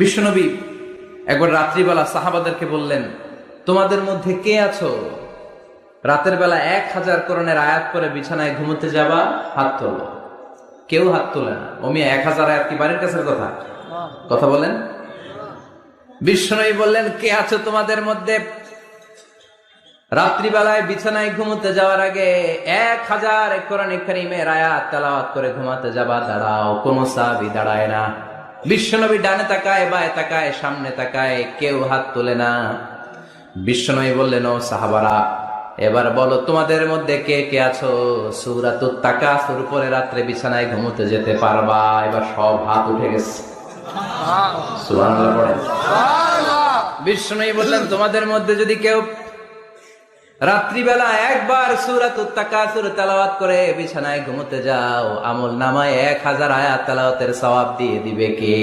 বিশ্বনবী একবার রাত্রিবেলা সাহাবাদেরকে বললেন, তোমাদের মধ্যে কে আছো রাতের বেলা 1000 কোরআনের আয়াত করে বিছানায় ঘুমোতে যাবা? হাত তোলো। কেউ হাত তোলে না। অমি 1000 আয়াত কি বাড়ির কাছের কথা? কথা বলেন। বিশ্বনবী বললেন, কে আছো তোমাদের মধ্যে রাত্রিবেলায় বিছানায় ঘুমোতে যাওয়ার আগে 1000 কোরআন কারীমের আয়াত তেলাওয়াত করে ঘুমাতে যাবা? দাঁড়াও। কোন সাহাবী দাঁড়ায় না। বিশ্বনবী ডানে তাকায়, বায়ে তাকায়, সামনে তাকায়, কেউ হাত তোলে না। বিশ্বনবী বললেন, ও সাহাবারা, এবার বলো তোমাদের মধ্যে কে কে আছো সূরাতুত তাকাসুর পরে রাত্রে বিছানায় ঘুমোতে যেতে পারবা? এবার সব হাত উঠে গেছে। সুবহানাল্লাহ পড়েন। বিশ্বনবী বললেন, তোমাদের মধ্যে যদি কেউ রাত্রিবেলা একবার সূরাতুত তাকাসুর তেলাওয়াত করে বিছানায় ঘুমোতে যাও, আমল নামায় 1000 আয়াত তেলাওয়াতের সওয়াব দিয়ে দিবে কে?